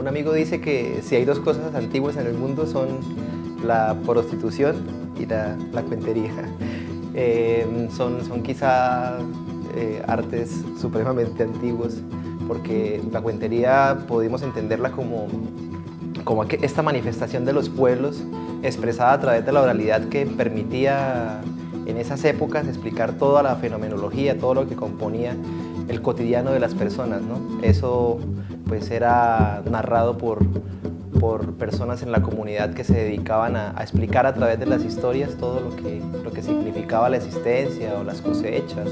Un amigo dice que si hay dos cosas antiguas en el mundo son la prostitución y la cuentería. Son quizá artes supremamente antiguos, porque la cuentería podemos entenderla como esta manifestación de los pueblos expresada a través de la oralidad que permitía en esas épocas explicar toda la fenomenología, todo lo que componía el cotidiano de las personas, ¿no? Eso pues era narrado por personas en la comunidad que se dedicaban a explicar a través de las historias todo lo que significaba la existencia o las cosechas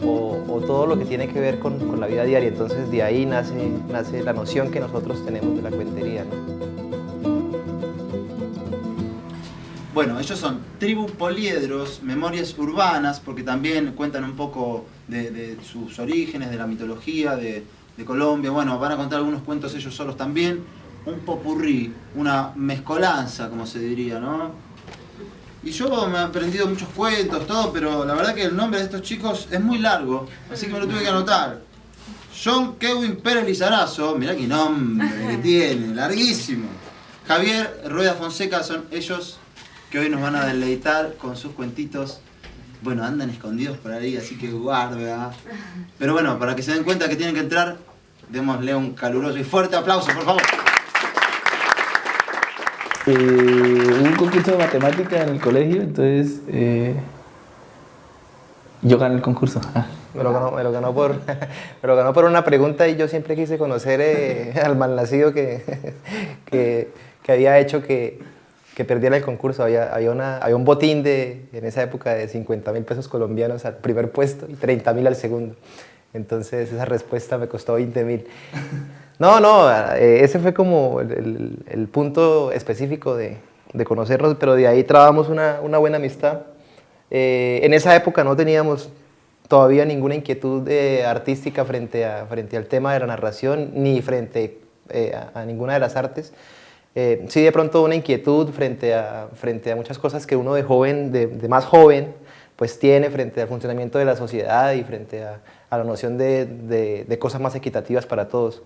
o todo lo que tiene que ver con la vida diaria. Entonces de ahí nace la noción que nosotros tenemos de la cuentería, ¿no? Bueno, ellos son Tribu Poliedros, Memorias Urbanas, porque también cuentan un poco de sus orígenes, de la mitología de Colombia. Bueno, van a contar algunos cuentos ellos solos también. Un popurrí, una mezcolanza, como se diría, ¿no? Y yo me he aprendido muchos cuentos, todo, pero la verdad que el nombre de estos chicos es muy largo, así que me lo tuve que anotar. John Kevin Pérez Lizarazo, mirá qué nombre que tiene, larguísimo. Javier Rueda Fonseca, son ellos que hoy nos van a deleitar con sus cuentitos. Bueno, andan escondidos por ahí, así que guarda. Pero bueno, para que se den cuenta que tienen que entrar, démosle un caluroso y fuerte aplauso, por favor. Hubo un concurso de matemática en el colegio, entonces yo gané el concurso. Me lo ganó por una pregunta, y yo siempre quise conocer al malnacido que había hecho que perdiera el concurso. Había un botín en esa época de 50.000 pesos colombianos al primer puesto y 30.000 al segundo. Entonces esa respuesta me costó 20.000. Ese fue como el punto específico de conocernos, pero de ahí trabamos una buena amistad. En esa época no teníamos todavía ninguna inquietud artística frente al tema de la narración, ni frente a ninguna de las artes. Sí, de pronto una inquietud frente a muchas cosas que uno de más joven, pues tiene frente al funcionamiento de la sociedad y frente a la noción de cosas más equitativas para todos.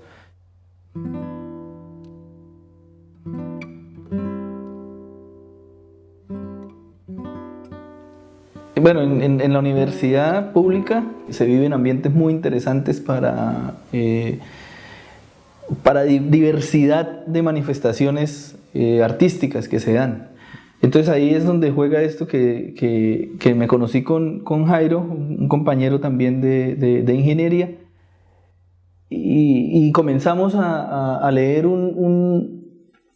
Bueno, en la universidad pública se viven ambientes muy interesantes para diversidad de manifestaciones artísticas que se dan. Entonces ahí es donde juega esto que me conocí con Jairo, un compañero también de ingeniería, y comenzamos a leer un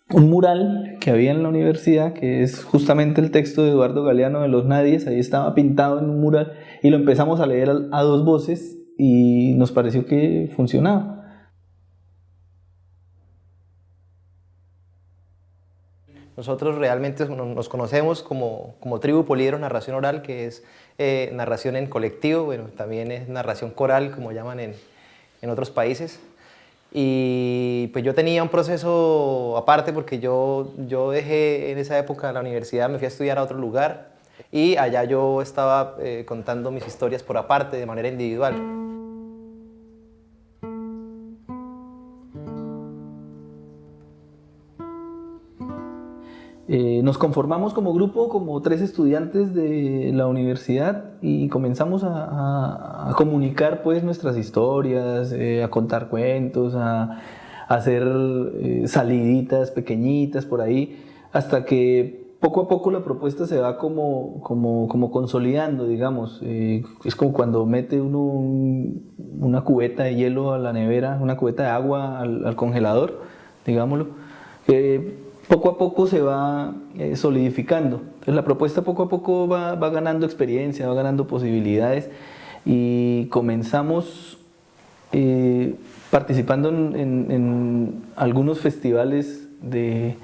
mural que había en la universidad, que es justamente el texto de Eduardo Galeano de Los Nadies. Ahí estaba pintado en un mural y lo empezamos a leer a dos voces y nos pareció que funcionaba. Nosotros realmente nos conocemos como Tribu Poliedros Narración Oral, que es narración en colectivo. Bueno, también es narración coral, como llaman en otros países. Y pues yo tenía un proceso aparte, porque yo dejé en esa época la universidad, me fui a estudiar a otro lugar, y allá yo estaba contando mis historias por aparte, de manera individual. Nos conformamos como grupo, como 3 estudiantes de la universidad, y comenzamos a comunicar pues nuestras historias, a contar cuentos, a hacer saliditas pequeñitas por ahí, hasta que poco a poco la propuesta se va como consolidando, digamos. Es como cuando mete uno una cubeta de hielo a la nevera, una cubeta de agua al congelador, digámoslo. Poco a poco se va solidificando. Entonces la propuesta poco a poco va ganando experiencia, va ganando posibilidades, y comenzamos participando en algunos festivales de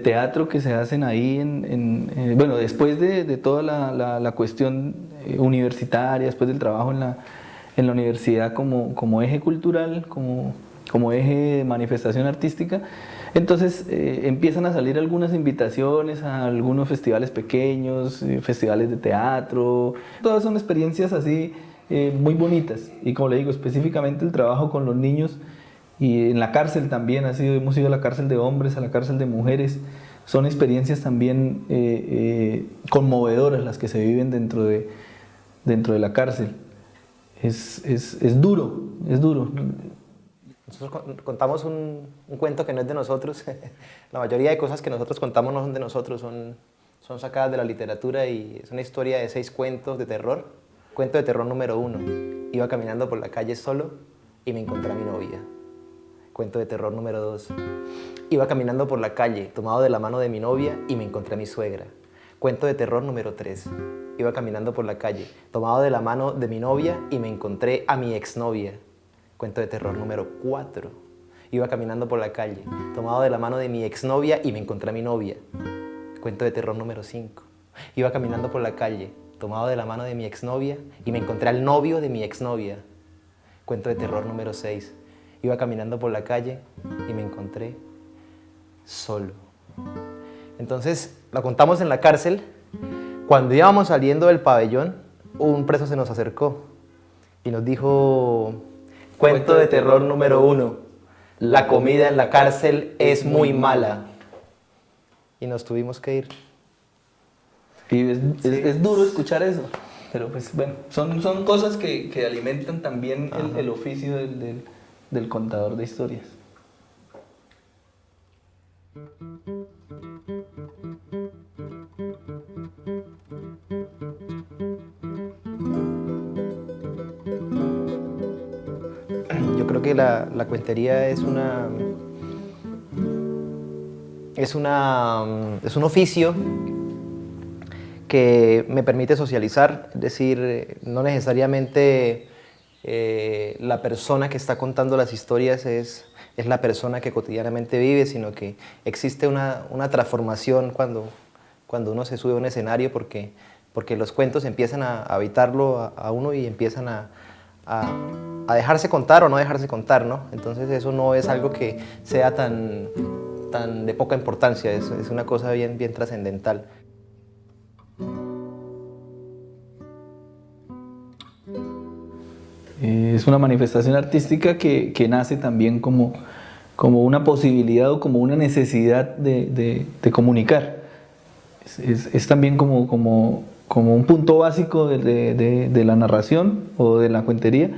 teatro que se hacen ahí, bueno, después de toda la cuestión universitaria, después del trabajo en la universidad como eje cultural, como eje de manifestación artística. Entonces empiezan a salir algunas invitaciones a algunos festivales pequeños, festivales de teatro. Todas son experiencias así muy bonitas, y como le digo, específicamente el trabajo con los niños Y en la cárcel también hemos ido a la cárcel de hombres, a la cárcel de mujeres. Son experiencias también conmovedoras las que se viven dentro de la cárcel. Es duro, es duro. Nosotros contamos un cuento que no es de nosotros. La mayoría de cosas que nosotros contamos no son de nosotros, son sacadas de la literatura, y es una historia de 6 cuentos de terror. Cuento de terror número 1. Iba caminando por la calle solo y me encontré a mi novia. Cuento de terror número 2. Iba caminando por la calle, tomado de la mano de mi novia, y me encontré a mi suegra. Cuento de terror número 3. Iba caminando por la calle, tomado de la mano de mi novia, y me encontré a mi exnovia. Cuento de terror número 4. Iba caminando por la calle, tomado de la mano de mi exnovia, y me encontré a mi novia. Cuento de terror número 5. Iba caminando por la calle, tomado de la mano de mi exnovia, y me encontré al novio de mi exnovia. Cuento de terror número 6. Iba caminando por la calle y me encontré solo. Entonces, lo contamos en la cárcel. Cuando íbamos saliendo del pabellón, un preso se nos acercó y nos dijo: cuento de terror número 1. La comida en la cárcel es muy mala. Y nos tuvimos que ir. Y es duro escuchar eso, pero pues bueno, son cosas que alimentan también el oficio del contador de historias. Yo creo que la cuentería es un oficio que me permite socializar, es decir, no necesariamente la persona que está contando las historias es la persona que cotidianamente vive, sino que existe una transformación cuando uno se sube a un escenario, porque los cuentos empiezan a habitarlo a uno y empiezan a dejarse contar o no dejarse contar, ¿no? Entonces eso no es algo que sea tan de poca importancia, es una cosa bien trascendental. Es una manifestación artística que nace también como una posibilidad o como una necesidad de comunicar. Es también como un punto básico de la narración o de la cuentería,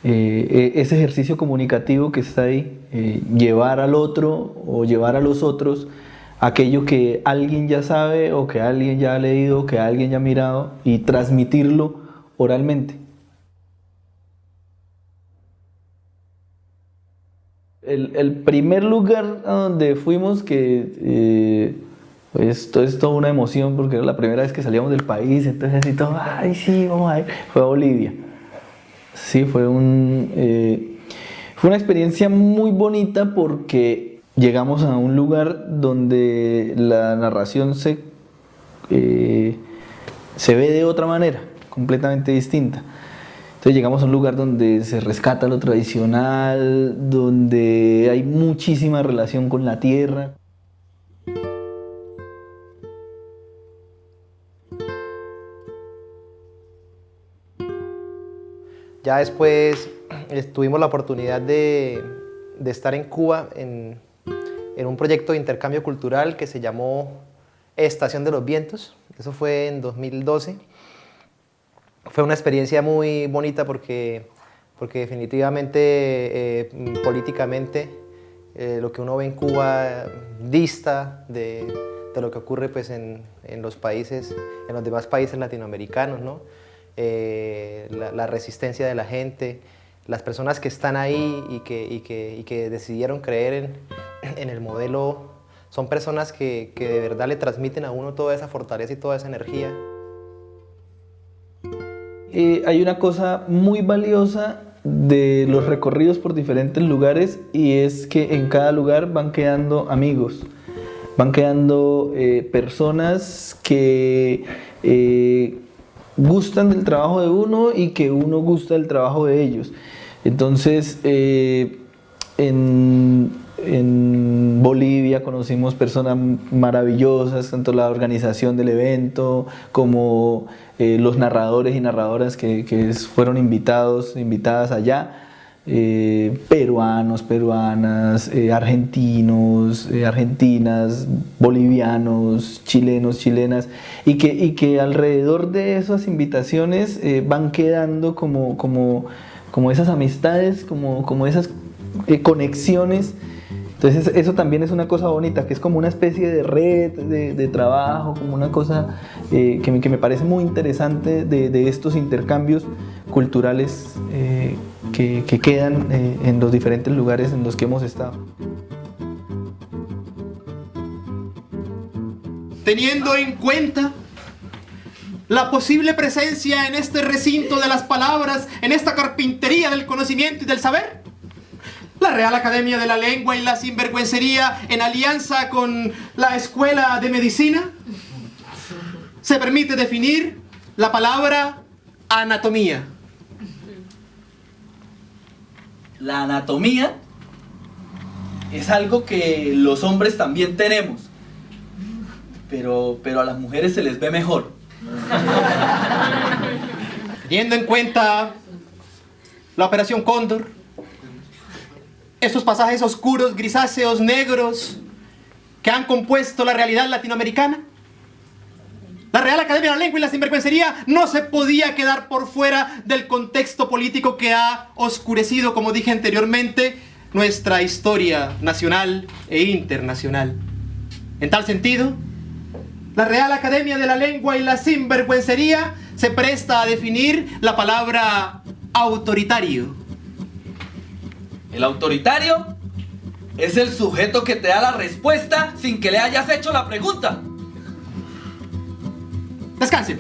ese ejercicio comunicativo que está ahí, llevar al otro o llevar a los otros aquello que alguien ya sabe o que alguien ya ha leído, que alguien ya ha mirado, y transmitirlo oralmente. El primer lugar a donde fuimos, que esto es toda una emoción porque era la primera vez que salíamos del país, entonces así todo, ay sí, vamos a ir, fue a Bolivia. Sí, fue una experiencia muy bonita porque llegamos a un lugar donde la narración se ve de otra manera, completamente distinta. Entonces llegamos a un lugar donde se rescata lo tradicional, donde hay muchísima relación con la tierra. Ya después tuvimos la oportunidad de estar en Cuba en un proyecto de intercambio cultural que se llamó Estación de los Vientos. Eso fue en 2012. Fue una experiencia muy bonita porque definitivamente políticamente lo que uno ve en Cuba dista de lo que ocurre pues, en los demás países latinoamericanos, ¿no? La resistencia de la gente, las personas que están ahí y que decidieron creer en el modelo, son personas que de verdad le transmiten a uno toda esa fortaleza y toda esa energía. Hay una cosa muy valiosa de los recorridos por diferentes lugares, y es que en cada lugar van quedando amigos, van quedando personas que gustan del trabajo de uno y que uno gusta del trabajo de ellos. Entonces en Bolivia conocimos personas maravillosas, tanto la organización del evento como los narradores y narradoras que fueron invitadas allá. peruanos, peruanas, argentinos, argentinas, bolivianos, chilenos, chilenas, y que alrededor de esas invitaciones van quedando como esas amistades, como esas conexiones. Entonces eso también es una cosa bonita, que es como una especie de red de trabajo, como una cosa que me parece muy interesante de estos intercambios culturales que quedan en los diferentes lugares en los que hemos estado. Teniendo en cuenta la posible presencia en este recinto de las palabras, en esta carpintería del conocimiento y del saber, la Real Academia de la Lengua y la Sinvergüencería, en alianza con la Escuela de Medicina, se permite definir la palabra anatomía. La anatomía es algo que los hombres también tenemos, pero a las mujeres se les ve mejor. Teniendo en cuenta la Operación Cóndor, esos pasajes oscuros, grisáceos, negros, que han compuesto la realidad latinoamericana, la Real Academia de la Lengua y la Sinvergüencería no se podía quedar por fuera del contexto político que ha oscurecido, como dije anteriormente, nuestra historia nacional e internacional. En tal sentido, la Real Academia de la Lengua y la Sinvergüencería se presta a definir la palabra autoritario. El autoritario es el sujeto que te da la respuesta sin que le hayas hecho la pregunta. Descansen.